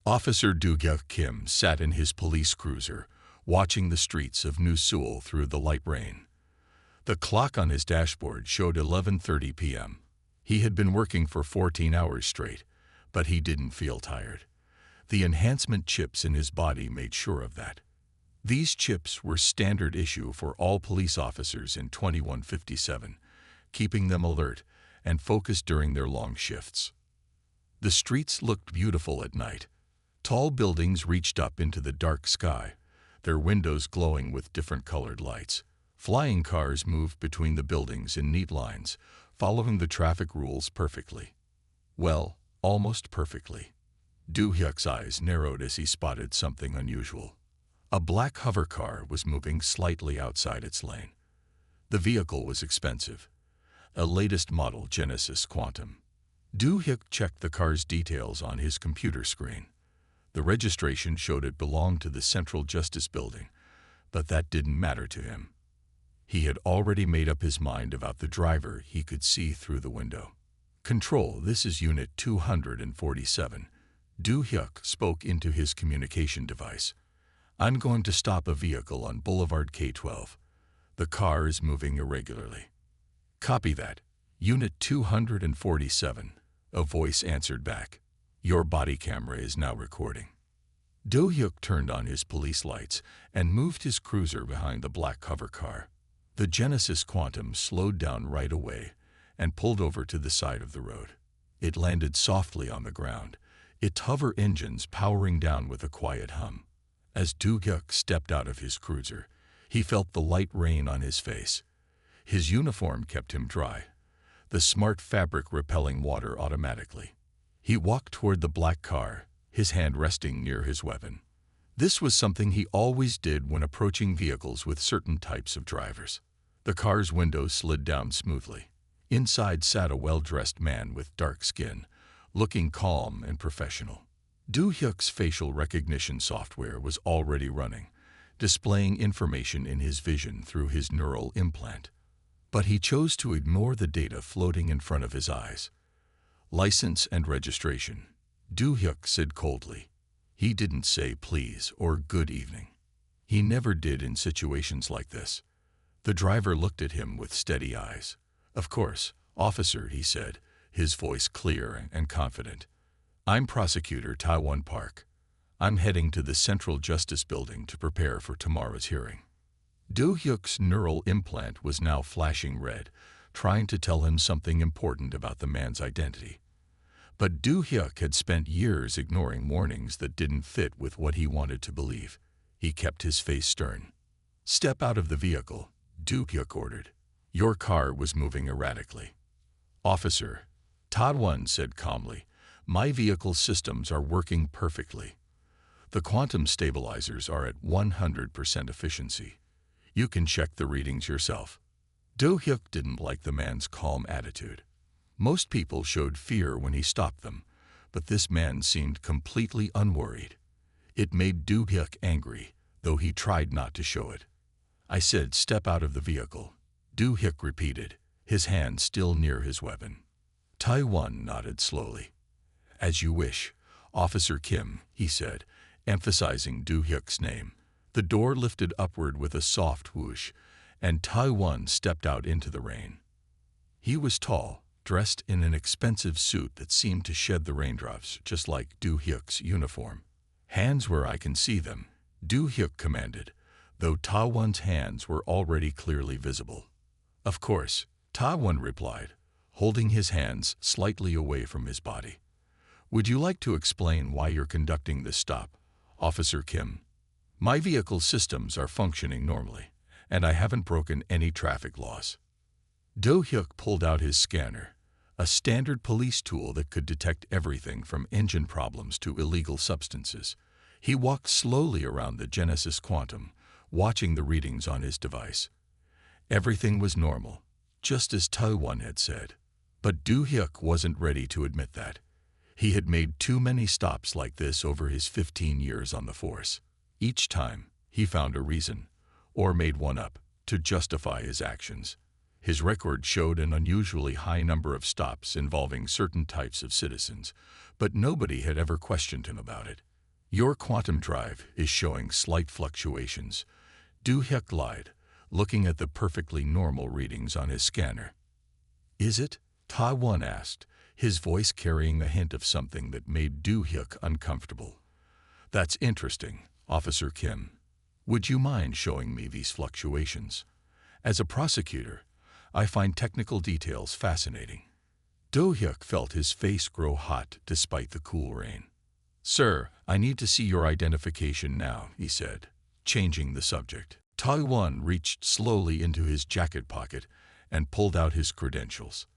Officer Do-hyuk Kim sat in his police cruiser, watching the streets of New Seoul through the light rain. The clock on his dashboard showed 11:30 p.m. He had been working for 14 hours straight, but he didn't feel tired. The enhancement chips in his body made sure of that. These chips were standard issue for all police officers in 2157, keeping them alert and focused during their long shifts. The streets looked beautiful at night. Tall buildings reached up into the dark sky, their windows glowing with different colored lights. Flying cars moved between the buildings in neat lines, following the traffic rules perfectly. Well, almost perfectly. Do-hyuk's eyes narrowed as he spotted something unusual. A black hover car was moving slightly outside its lane. The vehicle was expensive, a latest model Genesis Quantum. Do-hyuk checked the car's details on his computer screen. The registration showed it belonged to the Central Justice Building, but that didn't matter to him. He had already made up his mind about the driver he could see through the window. "Control, this is Unit 247. Do-hyuk spoke into his communication device. "I'm going to stop a vehicle on Boulevard K12. The car is moving irregularly." "Copy that. Unit 247, a voice answered back. "Your body camera is now recording." Do-hyuk turned on his police lights and moved his cruiser behind the black hover car. The Genesis Quantum slowed down right away and pulled over to the side of the road. It landed softly on the ground, its hover engines powering down with a quiet hum. As Do-hyuk stepped out of his cruiser, he felt the light rain on his face. His uniform kept him dry, the smart fabric repelling water automatically. He walked toward the black car, his hand resting near his weapon. This was something he always did when approaching vehicles with certain types of drivers. The car's window slid down smoothly. Inside sat a well-dressed man with dark skin, looking calm and professional. Do-hyuk's facial recognition software was already running, displaying information in his vision through his neural implant. But he chose to ignore the data floating in front of his eyes. "License and registration," Do-hyuk said coldly. He didn't say please or good evening. He never did in situations like this. The driver looked at him with steady eyes. "Of course, officer," he said, his voice clear and confident. "I'm Prosecutor Taiwan Park. I'm heading to the Central Justice Building to prepare for tomorrow's hearing." Do-hyuk's neural implant was now flashing red, trying to tell him something important about the man's identity. But Do-hyuk had spent years ignoring warnings that didn't fit with what he wanted to believe. He kept his face stern. "Step out of the vehicle," Do-hyuk ordered. "Your car was moving erratically." "Officer," Taiwan said calmly, "my vehicle systems are working perfectly. The quantum stabilizers are at 100% efficiency. You can check the readings yourself." Do-hyuk didn't like the man's calm attitude. Most people showed fear when he stopped them, but this man seemed completely unworried. It made Do-hyuk angry, though he tried not to show it. "I said step out of the vehicle," Do-hyuk repeated, his hand still near his weapon. Taiwan nodded slowly. "As you wish, Officer Kim," he said, emphasizing Do-hyuk's name. The door lifted upward with a soft whoosh, and Taiwan stepped out into the rain. He was tall, dressed in an expensive suit that seemed to shed the raindrops, just like Do-hyuk's uniform. "Hands where I can see them," Do-hyuk commanded, though Taiwan's hands were already clearly visible. "Of course," Taiwan replied, holding his hands slightly away from his body. "Would you like to explain why you're conducting this stop, Officer Kim?" "My vehicle systems are functioning normally, and I haven't broken any traffic laws." Do-hyuk pulled out his scanner, a standard police tool that could detect everything from engine problems to illegal substances. He walked slowly around the Genesis Quantum, watching the readings on his device. Everything was normal, just as Taiwan had said. But Do-hyuk wasn't ready to admit that. He had made too many stops like this over his 15 years on the force. Each time, he found a reason, or made one up, to justify his actions. His record showed an unusually high number of stops involving certain types of citizens, but nobody had ever questioned him about it. Your quantum drive is showing slight fluctuations. Do-hyuk lied, looking at the perfectly normal readings on his scanner. Is it? Ta-won asked, his voice carrying a hint of something that made Do-hyuk uncomfortable. That's interesting, Officer Kim. Would you mind showing me these fluctuations? As a prosecutor, I find technical details fascinating. Do-hyuk felt his face grow hot despite the cool rain. Sir, I need to see your identification now, he said, changing the subject. Ta-won reached slowly into his jacket pocket and pulled out his credentials.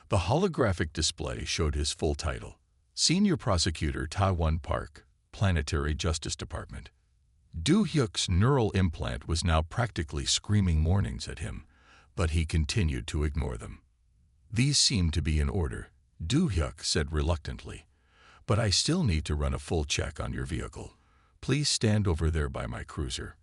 The holographic display showed his full title, Senior Prosecutor Ta-won Park, Planetary Justice Department. Do-hyuk's neural implant was now practically screaming warnings at him, but he continued to ignore them. These seem to be in order, Do-hyuk said reluctantly, but I still need to run a full check on your vehicle. Please stand over there by my cruiser.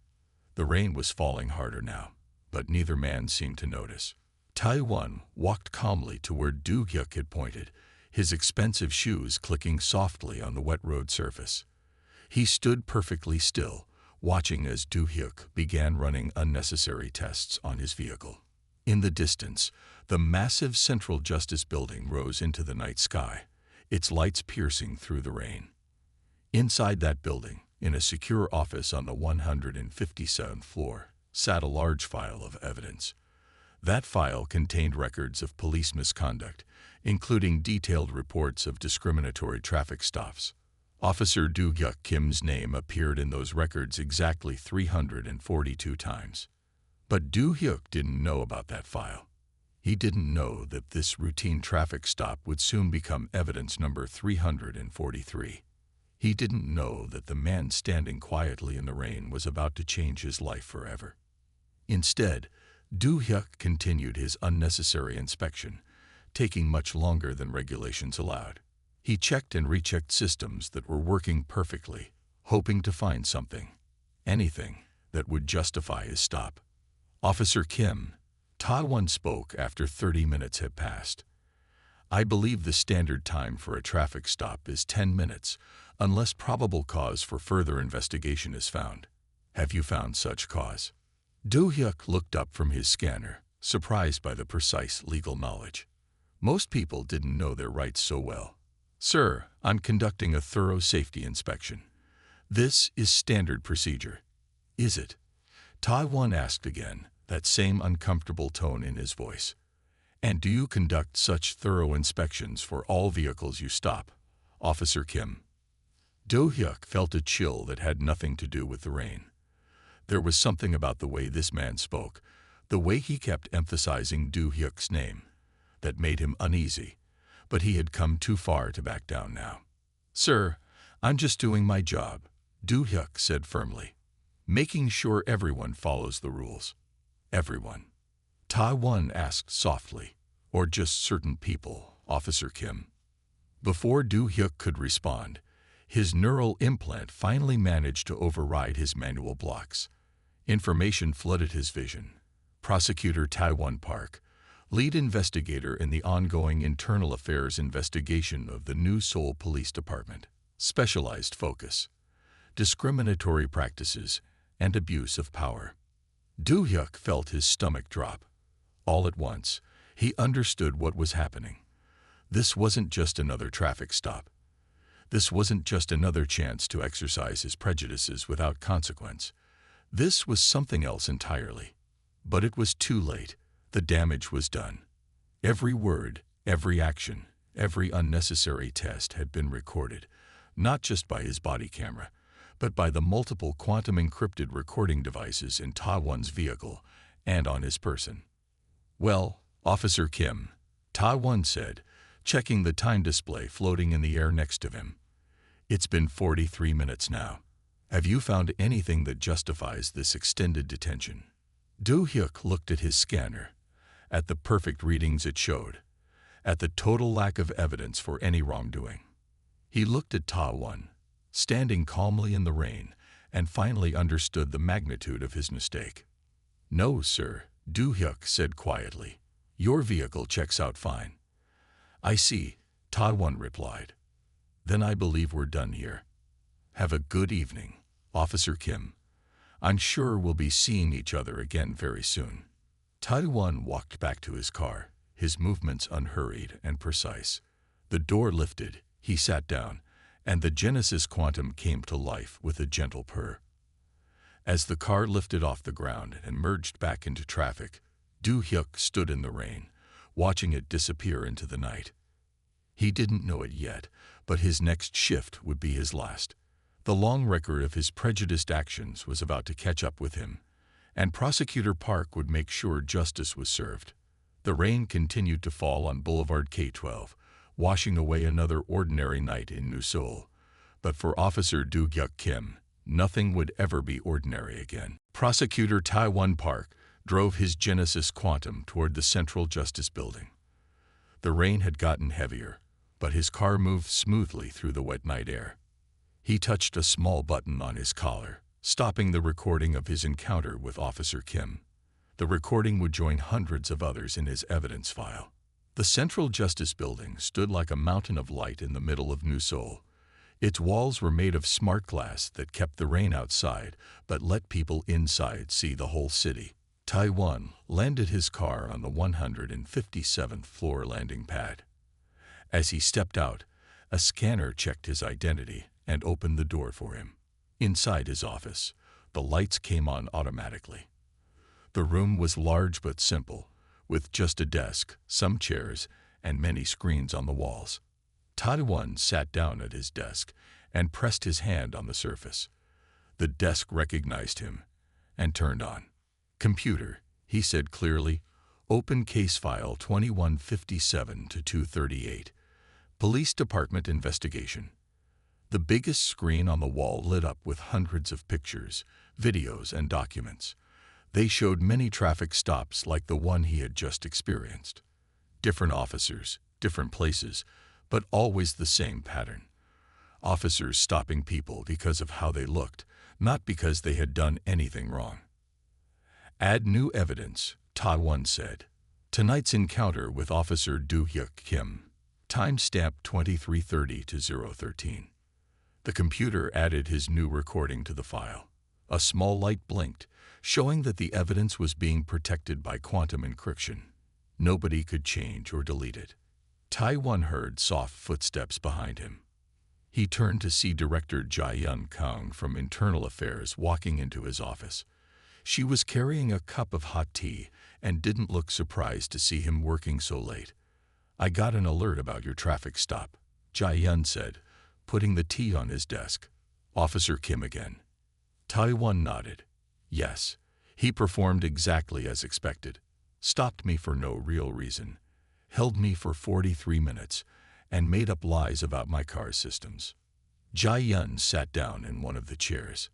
The rain was falling harder now, but neither man seemed to notice. Ta-won walked calmly to where Do-hyuk had pointed, his expensive shoes clicking softly on the wet road surface. He stood perfectly still, watching as Do-hyuk began running unnecessary tests on his vehicle. In the distance, the massive Central Justice Building rose into the night sky, its lights piercing through the rain. Inside that building, in a secure office on the 157th floor, sat a large file of evidence. That file contained records of police misconduct, including detailed reports of discriminatory traffic stops. Officer Do-hyuk Kim's name appeared in those records exactly 342 times. But Do-hyuk didn't know about that file. He didn't know that this routine traffic stop would soon become evidence number 343. He didn't know that the man standing quietly in the rain was about to change his life forever. Instead, Do-hyuk continued his unnecessary inspection, taking much longer than regulations allowed. He checked and rechecked systems that were working perfectly, hoping to find something, anything, that would justify his stop. Officer Kim, Ta-won spoke after 30 minutes had passed. I believe the standard time for a traffic stop is 10 minutes, unless probable cause for further investigation is found. Have you found such cause? Do-hyuk looked up from his scanner, surprised by the precise legal knowledge. Most people didn't know their rights so well. Sir, I'm conducting a thorough safety inspection. This is standard procedure. Is it? Ta-won asked again, that same uncomfortable tone in his voice. And do you conduct such thorough inspections for all vehicles you stop, Officer Kim? Do-hyuk felt a chill that had nothing to do with the rain. There was something about the way this man spoke, the way he kept emphasizing Do-hyuk's name, that made him uneasy, but he had come too far to back down now. Sir, I'm just doing my job, Do-hyuk said firmly, making sure everyone follows the rules. Everyone? Ta-won asked softly, or just certain people, Officer Kim? Before Do-hyuk could respond, his neural implant finally managed to override his manual blocks. Information flooded his vision. Prosecutor Ta-won Park, lead investigator in the ongoing internal affairs investigation of the New Seoul Police Department. Specialized focus: discriminatory practices and abuse of power. Do-hyuk felt his stomach drop. All at once, he understood what was happening. This wasn't just another traffic stop. This wasn't just another chance to exercise his prejudices without consequence. This was something else entirely. But it was too late. The damage was done. Every word, every action, every unnecessary test had been recorded, not just by his body camera, but by the multiple quantum-encrypted recording devices in Ta-won's vehicle and on his person. Well, Officer Kim, Ta-won said, checking the time display floating in the air next to him. It's been 43 minutes now. Have you found anything that justifies this extended detention? Do-hyuk looked at his scanner, at the perfect readings it showed, at the total lack of evidence for any wrongdoing. He looked at Ta-won, standing calmly in the rain, and finally understood the magnitude of his mistake. No, sir, Do-hyuk said quietly. Your vehicle checks out fine. I see, Ta-won replied. Then I believe we're done here. Have a good evening, Officer Kim. I'm sure we'll be seeing each other again very soon. Taiwan walked back to his car, his movements unhurried and precise. The door lifted, he sat down, and the Genesis Quantum came to life with a gentle purr. As the car lifted off the ground and merged back into traffic, Do-hyuk stood in the rain, watching it disappear into the night. He didn't know it yet, but his next shift would be his last. The long record of his prejudiced actions was about to catch up with him, and Prosecutor Park would make sure justice was served. The rain continued to fall on Boulevard K12, washing away another ordinary night in New Seoul. But for Officer Do-hyuk Kim, nothing would ever be ordinary again. Prosecutor Taiwan Park drove his Genesis Quantum toward the Central Justice Building. The rain had gotten heavier, but his car moved smoothly through the wet night air. He touched a small button on his collar, stopping the recording of his encounter with Officer Kim. The recording would join hundreds of others in his evidence file. The Central Justice Building stood like a mountain of light in the middle of New Seoul. Its walls were made of smart glass that kept the rain outside but let people inside see the whole city. Taiwan landed his car on the 157th floor landing pad. As he stepped out, a scanner checked his identity and opened the door for him. Inside his office, the lights came on automatically. The room was large but simple, with just a desk, some chairs, and many screens on the walls. Taiwan sat down at his desk and pressed his hand on the surface. The desk recognized him and turned on. "Computer," he said clearly, "open case file 2157 to 238. Police Department investigation." The biggest screen on the wall lit up with hundreds of pictures, videos, and documents. They showed many traffic stops like the one he had just experienced. Different officers, different places, but always the same pattern. Officers stopping people because of how they looked, not because they had done anything wrong. "Add new evidence," Taiwan said. "Tonight's encounter with Officer Do-hyuk Kim. Timestamp 2330 to 013. The computer added his new recording to the file. A small light blinked, showing that the evidence was being protected by quantum encryption. Nobody could change or delete it. Taiwan heard soft footsteps behind him. He turned to see Director Jae-yun Kang from Internal Affairs walking into his office. She was carrying a cup of hot tea and didn't look surprised to see him working so late. "I got an alert about your traffic stop," Jae-yun said, putting the tea on his desk. "Officer Kim again." Taiwan nodded. "Yes, he performed exactly as expected. Stopped me for no real reason. Held me for 43 minutes and made up lies about my car's systems." Jae-yun sat down in one of the chairs.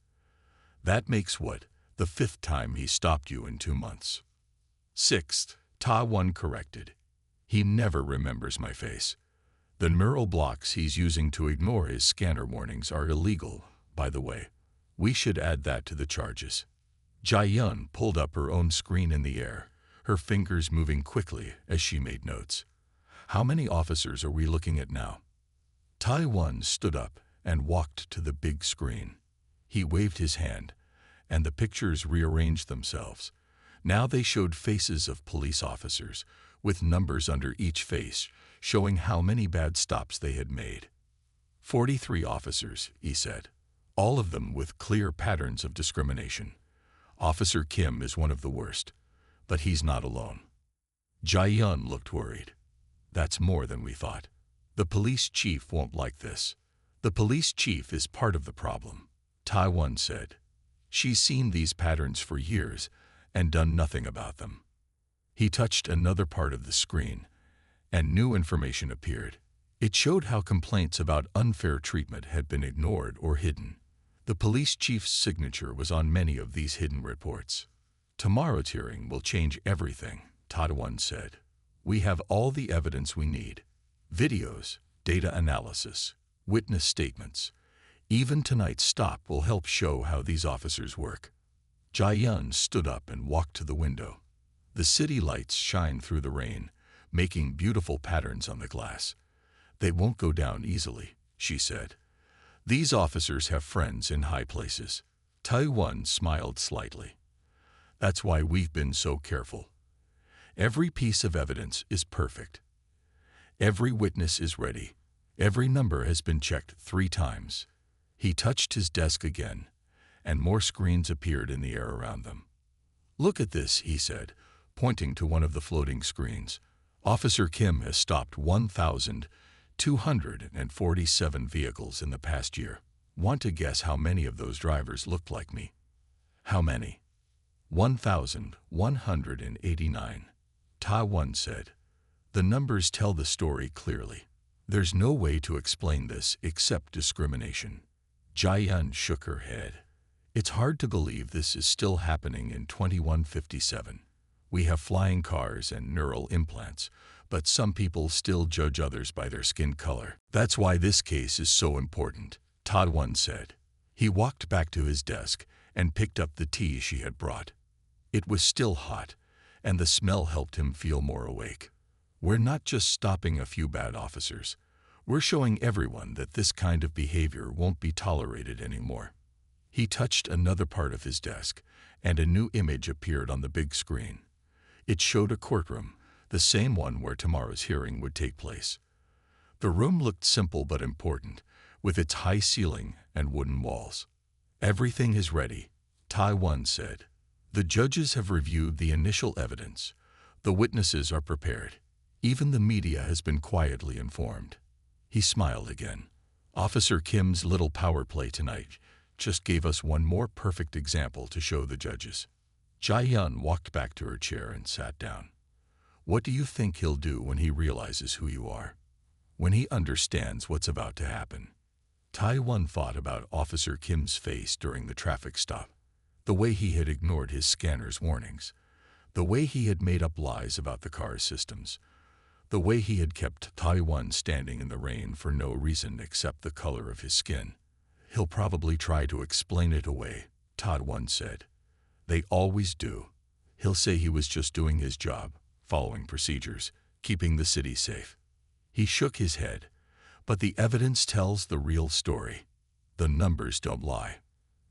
"That makes what, the 5th time he stopped you in 2 months?" "6th, Taiwan corrected. He never remembers my face. The neural blocks he's using to ignore his scanner warnings are illegal, by the way. We should add that to the charges." Jae-yun pulled up her own screen in the air, her fingers moving quickly as she made notes. "How many officers are we looking at now?" Taiwan stood up and walked to the big screen. He waved his hand, and the pictures rearranged themselves. Now they showed faces of police officers, with numbers under each face, showing how many bad stops they had made. 43 officers, he said, all of them with clear patterns of discrimination. Officer Kim is one of the worst, but he's not alone. Jae-yun looked worried. "That's more than we thought. The police chief won't like this." "The police chief is part of the problem," Taiwan said. "She's seen these patterns for years and done nothing about them." He touched another part of the screen, and new information appeared. It showed how complaints about unfair treatment had been ignored or hidden. The police chief's signature was on many of these hidden reports. "Tomorrow's hearing will change everything," Taiwan said. "We have all the evidence we need. Videos, data analysis, witness statements. Even tonight's stop will help show how these officers work." Jae-yun stood up and walked to the window. The city lights shine through the rain, making beautiful patterns on the glass. "They won't go down easily," she said. These officers have friends in high places. Taiwan smiled slightly. That's why we've been so careful. Every piece of evidence is perfect. Every witness is ready. Every number has been checked 3 times. He touched his desk again, and more screens appeared in the air around them. Look at this, he said, pointing to one of the floating screens. Officer Kim has stopped 1,247 vehicles in the past year. Want to guess how many of those drivers looked like me? How many? 1,189. Taiwan said. The numbers tell the story clearly. There's no way to explain this except discrimination. Jian shook her head. It's hard to believe this is still happening in 2157. We have flying cars and neural implants, but some people still judge others by their skin color. That's why this case is so important, Taiwan said. He walked back to his desk and picked up the tea she had brought. It was still hot, and the smell helped him feel more awake. We're not just stopping a few bad officers. We're showing everyone that this kind of behavior won't be tolerated anymore. He touched another part of his desk, and a new image appeared on the big screen. It showed a courtroom, the same one where tomorrow's hearing would take place. The room looked simple but important, with its high ceiling and wooden walls. Everything is ready, Taiwan said. The judges have reviewed the initial evidence. The witnesses are prepared. Even the media has been quietly informed. He smiled again. Officer Kim's little power play tonight just gave us one more perfect example to show the judges. Jian walked back to her chair and sat down. What do you think he'll do when he realizes who you are? When he understands what's about to happen? Taiwan thought about Officer Kim's face during the traffic stop. The way he had ignored his scanner's warnings. The way he had made up lies about the car's systems. The way he had kept Taiwan standing in the rain for no reason except the color of his skin. He'll probably try to explain it away, Taiwan said. They always do. He'll say he was just doing his job, following procedures, keeping the city safe. He shook his head, but the evidence tells the real story. The numbers don't lie.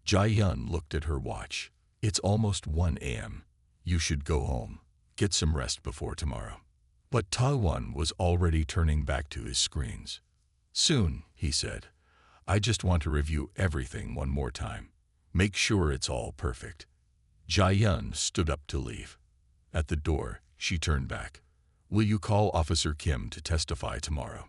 Jian looked at her watch. It's almost 1 a.m. You should go home. Get some rest before tomorrow. But Taiwan was already turning back to his screens. Soon, he said. I just want to review everything one more time. Make sure it's all perfect. Jian stood up to leave. At the door, she turned back. Will you call Officer Kim to testify tomorrow?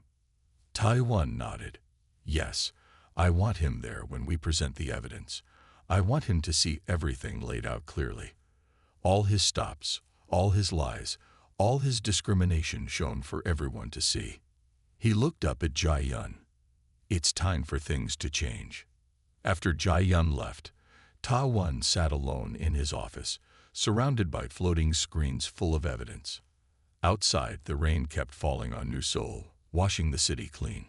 Taiwan nodded. Yes, I want him there when we present the evidence. I want him to see everything laid out clearly. All his stops, all his lies, all his discrimination shown for everyone to see. He looked up at Jian. It's time for things to change. After Jian left, Taiwan sat alone in his office, surrounded by floating screens full of evidence. Outside, the rain kept falling on New Seoul, washing the city clean.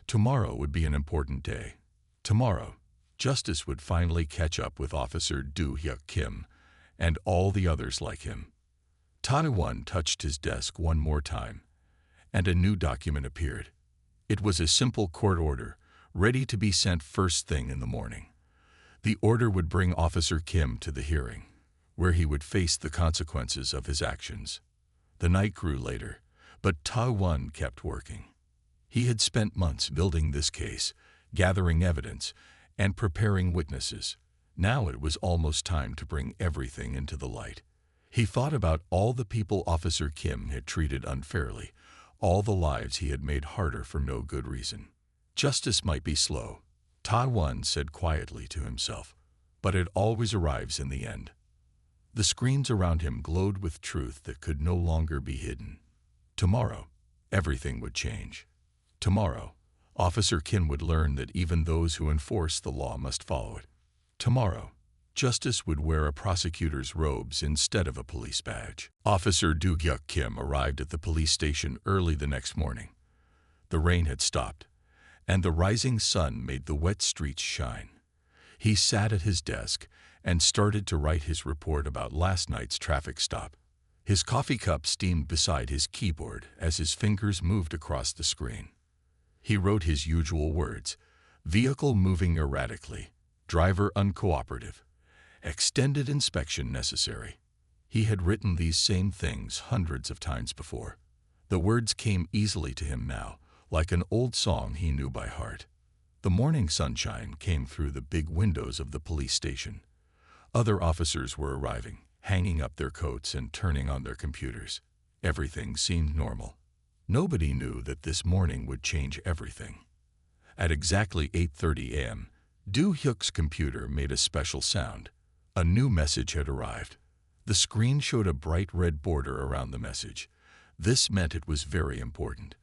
Tomorrow would be an important day. Tomorrow, justice would finally catch up with Officer Do-hyuk Kim and all the others like him. Taiwan touched his desk one more time, and a new document appeared. It was a simple court order, ready to be sent first thing in the morning. The order would bring Officer Kim to the hearing, where he would face the consequences of his actions. The night grew later, but Taiwan kept working. He had spent months building this case, gathering evidence, and preparing witnesses. Now it was almost time to bring everything into the light. He thought about all the people Officer Kim had treated unfairly, all the lives he had made harder for no good reason. Justice might be slow, Taiwan said quietly to himself, but it always arrives in the end. The screens around him glowed with truth that could no longer be hidden. Tomorrow, everything would change. Tomorrow, Officer Kim would learn that even those who enforce the law must follow it. Tomorrow, justice would wear a prosecutor's robes instead of a police badge. Officer Do-hyuk Kim arrived at the police station early the next morning. The rain had stopped, and the rising sun made the wet streets shine. He sat at his desk and started to write his report about last night's traffic stop. His coffee cup steamed beside his keyboard as his fingers moved across the screen. He wrote his usual words, Vehicle moving erratically. Driver uncooperative. Extended inspection necessary. He had written these same things hundreds of times before. The words came easily to him now, like an old song he knew by heart. The morning sunshine came through the big windows of the police station. Other officers were arriving, hanging up their coats and turning on their computers. Everything seemed normal. Nobody knew that this morning would change everything. At exactly 8:30 a.m., Do Hyuk's computer made a special sound. A new message had arrived. The screen showed a bright red border around the message. This meant it was very important.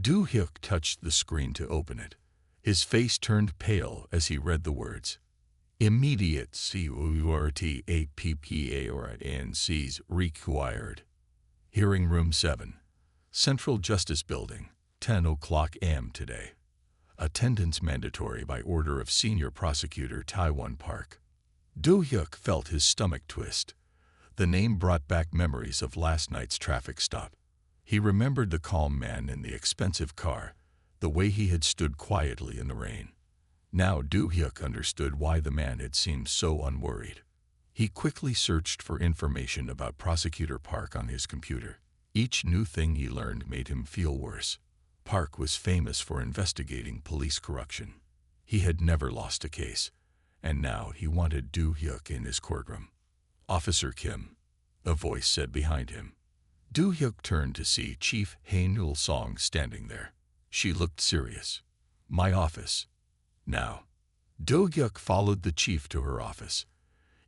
Do Hyuk touched the screen to open it. His face turned pale as he read the words. Immediate CORTAPPAORNCs required. Hearing Room 7. Central Justice Building, 10 o'clock a.m. today. Attendance mandatory by order of Senior Prosecutor Taiwan Park. Do Hyuk felt his stomach twist. The name brought back memories of last night's traffic stop. He remembered the calm man in the expensive car, the way he had stood quietly in the rain. Now Do Hyuk understood why the man had seemed so unworried. He quickly searched for information about Prosecutor Park on his computer. Each new thing he learned made him feel worse. Park was famous for investigating police corruption. He had never lost a case, and now he wanted Do Hyuk in his courtroom. Officer Kim, a voice said behind him. Do Hyuk turned to see Chief Hae-nul Song standing there. She looked serious. My office. Now. Do Hyuk followed the chief to her office.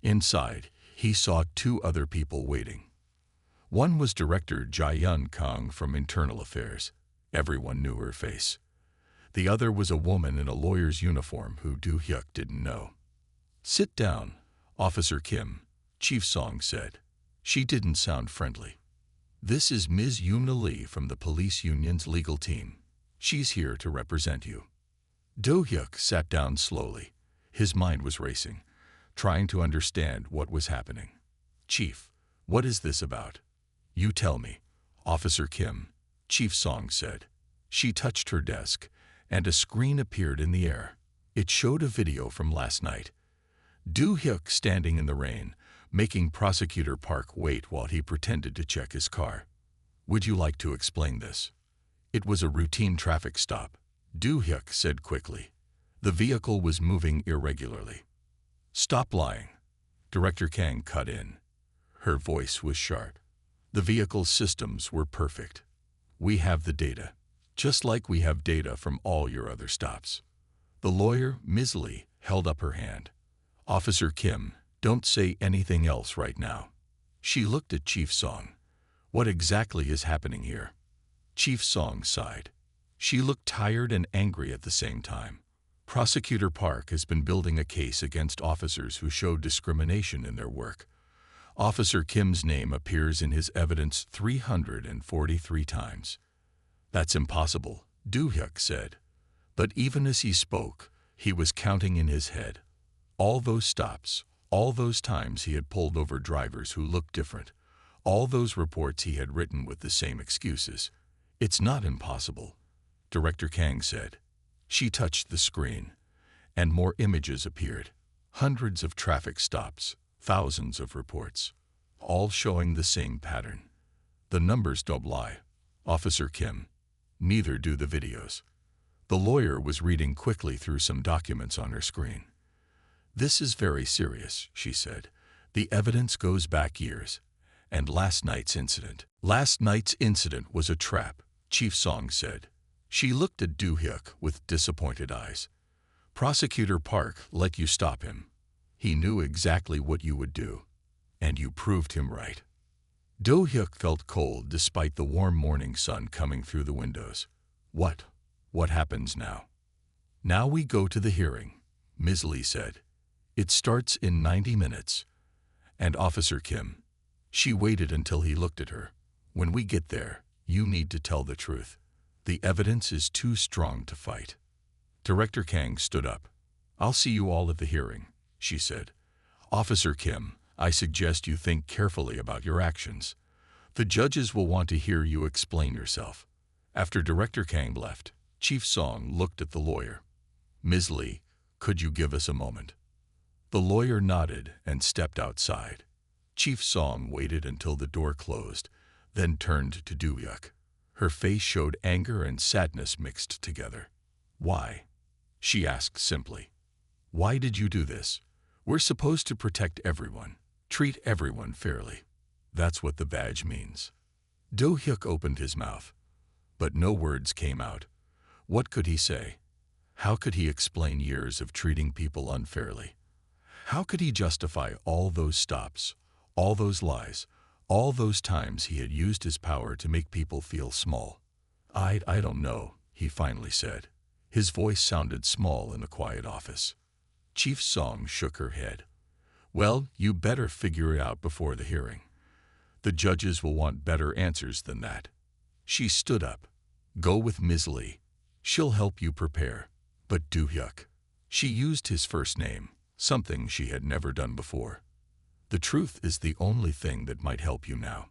Inside, he saw two other people waiting. One was Director Jae-yun Kang from Internal Affairs. Everyone knew her face. The other was a woman in a lawyer's uniform who Do Hyuk didn't know. Sit down, Officer Kim, Chief Song said. She didn't sound friendly. This is Ms. Yuna Lee from the police union's legal team. She's here to represent you. Do Hyuk sat down slowly. His mind was racing, trying to understand what was happening. Chief, what is this about? You tell me, Officer Kim, Chief Song said. She touched her desk, and a screen appeared in the air. It showed a video from last night. Do Hyuk standing in the rain, making Prosecutor Park wait while he pretended to check his car. Would you like to explain this? It was a routine traffic stop, Do Hyuk said quickly. The vehicle was moving irregularly. Stop lying. Director Kang cut in. Her voice was sharp. The vehicle's systems were perfect. We have the data, just like we have data from all your other stops. The lawyer, Ms. Lee, held up her hand. Officer Kim, don't say anything else right now. She looked at Chief Song. What exactly is happening here? Chief Song sighed. She looked tired and angry at the same time. Prosecutor Park has been building a case against officers who showed discrimination in their work. Officer Kim's name appears in his evidence 343 times. That's impossible, Do Hyuk said. But even as he spoke, he was counting in his head. All those stops, all those times he had pulled over drivers who looked different, all those reports he had written with the same excuses. It's not impossible, Director Kang said. She touched the screen, and more images appeared. Hundreds of traffic stops, thousands of reports, all showing the same pattern. The numbers don't lie, Officer Kim. Neither do the videos. The lawyer was reading quickly through some documents on her screen. This is very serious, she said. The evidence goes back years. And last night's incident was a trap, Chief Song said. She looked at Do Hyuk with disappointed eyes. Prosecutor Park let you stop him. He knew exactly what you would do. And you proved him right. Do Hyuk felt cold despite the warm morning sun coming through the windows. What happens now? Now we go to the hearing, Ms. Lee said. It starts in 90 minutes. And Officer Kim. She waited until he looked at her. When we get there, you need to tell the truth. The evidence is too strong to fight. Director Kang stood up. I'll see you all at the hearing, she said. Officer Kim, I suggest you think carefully about your actions. The judges will want to hear you explain yourself. After Director Kang left, Chief Song looked at the lawyer. "Ms. Lee, could you give us a moment?" The lawyer nodded and stepped outside. Chief Song waited until the door closed, then turned to Do-hyuk. Her face showed anger and sadness mixed together. "Why?" she asked simply. "Why did you do this? We're supposed to protect everyone, treat everyone fairly. That's what the badge means." Do-hyuk opened his mouth, but no words came out. What could he say? How could he explain years of treating people unfairly? How could he justify all those stops, all those lies, all those times he had used his power to make people feel small? I don't know," he finally said. His voice sounded small in a quiet office. Chief Song shook her head. "Well, you better figure it out before the hearing. The judges will want better answers than that." She stood up. "Go with Ms. Lee. She'll help you prepare." But Do-hyuk. She used his first name, something she had never done before. "The truth is the only thing that might help you now."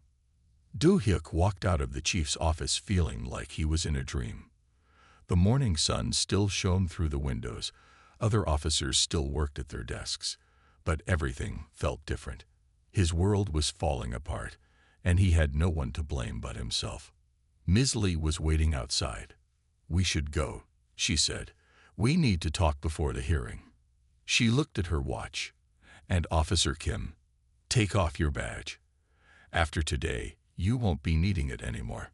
Do-hyuk walked out of the chief's office feeling like he was in a dream. The morning sun still shone through the windows. Other officers still worked at their desks, but everything felt different. His world was falling apart, and he had no one to blame but himself. Ms. Lee was waiting outside. "We should go," she said. "We need to talk before the hearing." She looked at her watch. "And Officer Kim, take off your badge. After today, you won't be needing it anymore."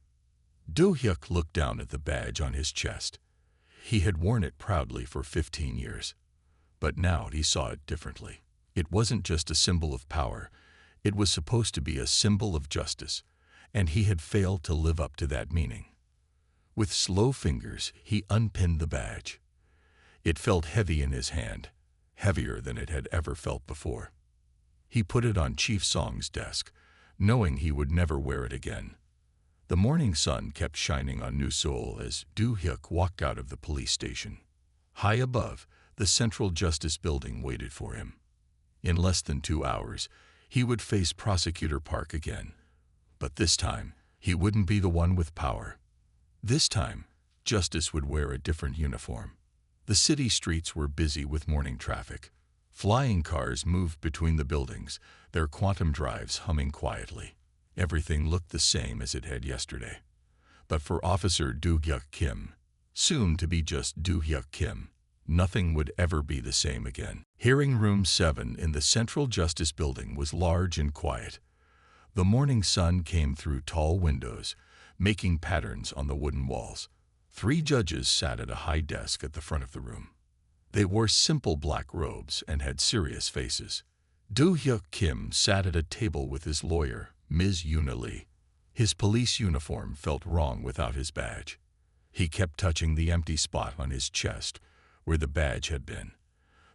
Do-hyuk looked down at the badge on his chest. He had worn it proudly for 15 years. But now he saw it differently. It wasn't just a symbol of power. It was supposed to be a symbol of justice, and he had failed to live up to that meaning. With slow fingers, he unpinned the badge. It felt heavy in his hand, heavier than it had ever felt before. He put it on Chief Song's desk, knowing he would never wear it again. The morning sun kept shining on New Seoul as Do-hyuk walked out of the police station. High above, the Central Justice Building waited for him. In less than 2 hours, he would face Prosecutor Park again. But this time, he wouldn't be the one with power. This time, justice would wear a different uniform. The city streets were busy with morning traffic. Flying cars moved between the buildings, their quantum drives humming quietly. Everything looked the same as it had yesterday. But for Officer Do-hyuk Kim, soon to be just Do-hyuk Kim, nothing would ever be the same again. Hearing Room 7 in the Central Justice Building was large and quiet. The morning sun came through tall windows, making patterns on the wooden walls. 3 judges sat at a high desk at the front of the room. They wore simple black robes and had serious faces. Do-hyuk Kim sat at a table with his lawyer, Ms. Yuna Lee. His police uniform felt wrong without his badge. He kept touching the empty spot on his chest where the badge had been.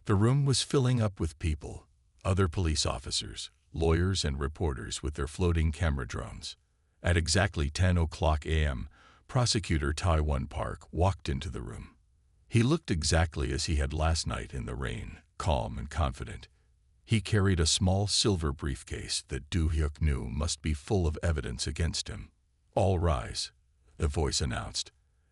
The room was filling up with people, other police officers, lawyers and reporters with their floating camera drones. At exactly 10:00 a.m., Prosecutor Taiwan Park walked into the room. He looked exactly as he had last night in the rain, calm and confident. He carried a small silver briefcase that Do-hyuk knew must be full of evidence against him. "All rise," a voice announced.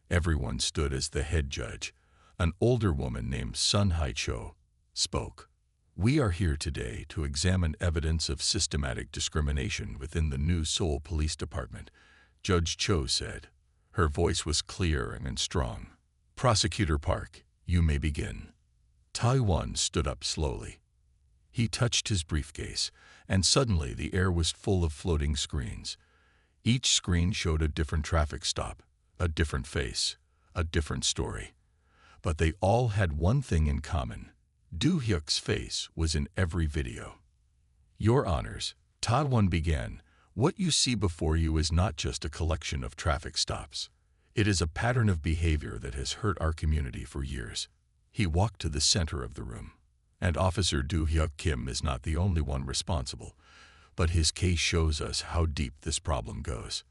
Everyone stood as the head judge, an older woman named Sun Hai-cho, spoke. "We are here today to examine evidence of systematic discrimination within the New Seoul Police Department," Judge Cho said. Her voice was clear and strong. "Prosecutor Park, you may begin." Taiwan stood up slowly. He touched his briefcase, and suddenly the air was full of floating screens. Each screen showed a different traffic stop, a different face, a different story. But they all had one thing in common. Do-hyuk's face was in every video. "Your Honors," Taiwan began, "what you see before you is not just a collection of traffic stops. It is a pattern of behavior that has hurt our community for years." He walked to the center of the room. "And Officer Do-hyuk Kim is not the only one responsible, but his case shows us how deep this problem goes."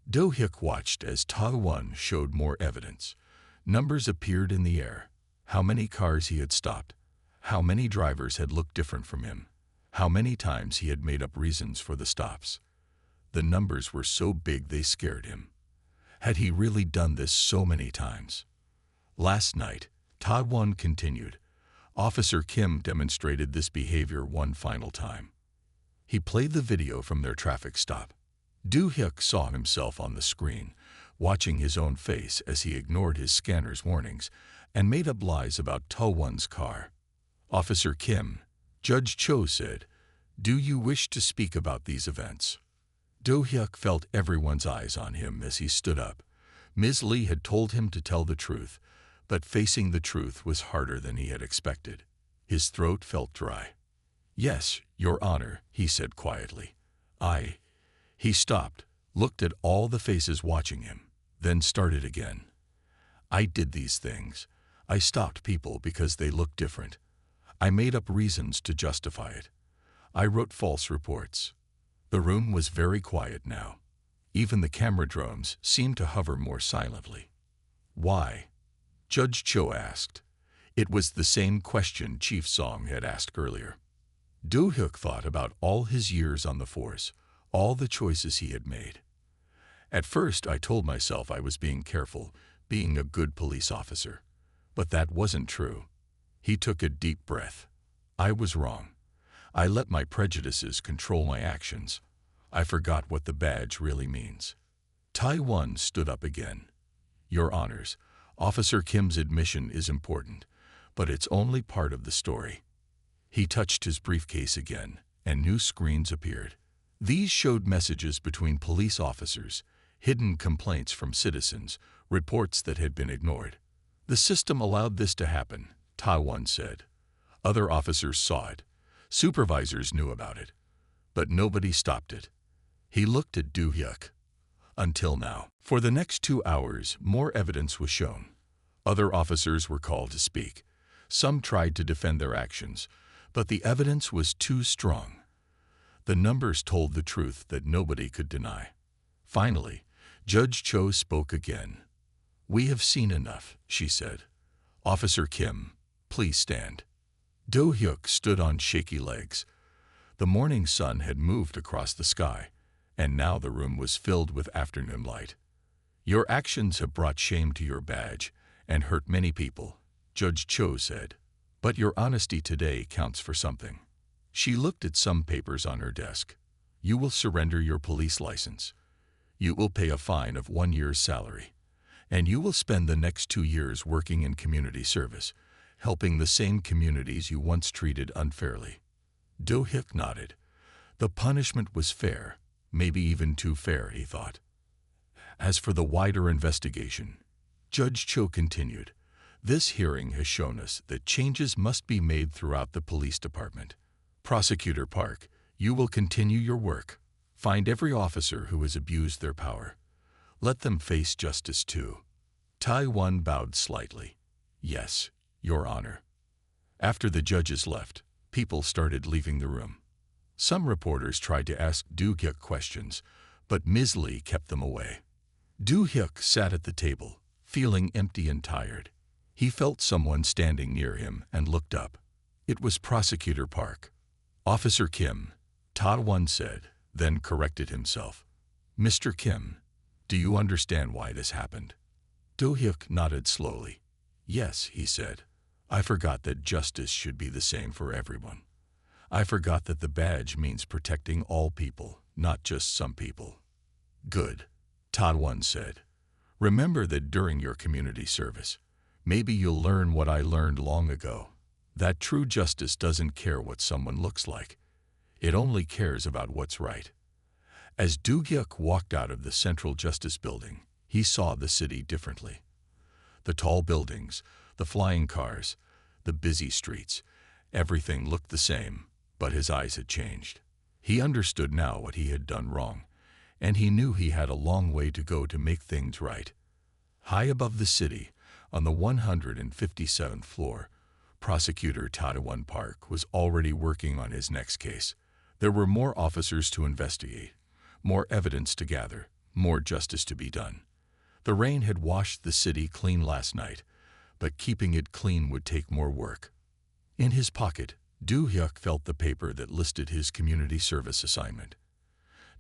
Do-hyuk watched as Taiwan showed more evidence. Numbers appeared in the air. How many cars he had stopped. How many drivers had looked different from him. How many times he had made up reasons for the stops. The numbers were so big they scared him. Had he really done this so many times? Last night, Ta-won continued. Officer Kim demonstrated this behavior one final time. He played the video from their traffic stop. Do-hyuk saw himself on the screen, watching his own face as he ignored his scanner's warnings and made up lies about Ta-won's car. Officer Kim, Judge Cho said, "Do you wish to speak about these events?" Do-hyuk felt everyone's eyes on him as he stood up. Ms. Lee had told him to tell the truth, but facing the truth was harder than he had expected. His throat felt dry. "Yes, Your Honor," he said quietly. He stopped, looked at all the faces watching him, then started again. "I did these things. I stopped people because they looked different. I made up reasons to justify it. I wrote false reports." The room was very quiet now. Even the camera drones seemed to hover more silently. "Why?" Judge Cho asked. It was the same question Chief Song had asked earlier. Do-hyuk thought about all his years on the force, all the choices he had made. "At first I told myself I was being careful, being a good police officer. But that wasn't true." He took a deep breath. "I was wrong. I let my prejudices control my actions. I forgot what the badge really means." Tai-won stood up again. "Your Honors, Officer Kim's admission is important, but it's only part of the story." He touched his briefcase again, and new screens appeared. These showed messages between police officers, hidden complaints from citizens, reports that had been ignored. "The system allowed this to happen," Ta-won said. "Other officers saw it. Supervisors knew about it. But nobody stopped it." He looked at Do-hyuk. "Until now." For the next 2 hours, more evidence was shown. Other officers were called to speak. Some tried to defend their actions, but the evidence was too strong. The numbers told the truth that nobody could deny. Finally, Judge Cho spoke again. "We have seen enough," she said. "Officer Kim, please stand." Do-hyuk stood on shaky legs. The morning sun had moved across the sky, and now the room was filled with afternoon light. "Your actions have brought shame to your badge and hurt many people," Judge Cho said. "But your honesty today counts for something." She looked at some papers on her desk. "You will surrender your police license. You will pay a fine of 1 year's salary. And you will spend the next 2 years working in community service, helping the same communities you once treated unfairly." Do-hyuk nodded. The punishment was fair, maybe even too fair, he thought. As for the wider investigation, Judge Cho continued, "This hearing has shown us that changes must be made throughout the police department. Prosecutor Park, you will continue your work. Find every officer who has abused their power. Let them face justice too." Tai-won bowed slightly. "Yes, Your Honor." After the judges left, people started leaving the room. Some reporters tried to ask Do-hyuk questions, but Ms. Lee kept them away. Do-hyuk sat at the table, feeling empty and tired. He felt someone standing near him and looked up. It was Prosecutor Park. "Officer Kim," Ta-won said, then corrected himself. "Mr. Kim, do you understand why this happened?" Do-hyuk nodded slowly. "Yes," he said. "I forgot that justice should be the same for everyone. I forgot that the badge means protecting all people, not just some people." "Good," Ta-won said. "Remember that during your community service. Maybe you'll learn what I learned long ago, that true justice doesn't care what someone looks like. It only cares about what's right." As Do-hyuk walked out of the Central Justice Building, he saw the city differently. The tall buildings, the flying cars, the busy streets, everything looked the same, but his eyes had changed. He understood now what he had done wrong, and he knew he had a long way to go to make things right. High above the city, on the 157th floor, Prosecutor Ta-won Park was already working on his next case. There were more officers to investigate, more evidence to gather, more justice to be done. The rain had washed the city clean last night, but keeping it clean would take more work. In his pocket, Do-hyuk felt the paper that listed his community service assignment.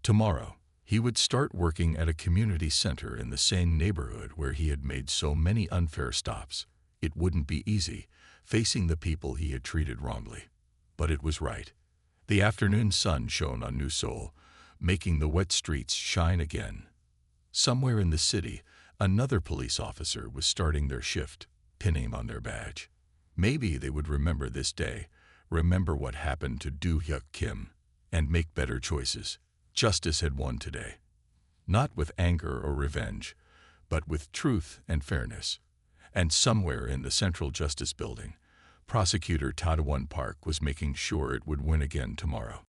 Tomorrow, he would start working at a community center in the same neighborhood where he had made so many unfair stops. It wouldn't be easy, facing the people he had treated wrongly. But it was right. The afternoon sun shone on New Seoul, making the wet streets shine again. Somewhere in the city, another police officer was starting their shift, pinning on their badge. Maybe they would remember this day, remember what happened to Do-hyuk Kim, and make better choices. Justice had won today. Not with anger or revenge, but with truth and fairness. And somewhere in the Central Justice Building, Prosecutor Tadawon Park was making sure it would win again tomorrow.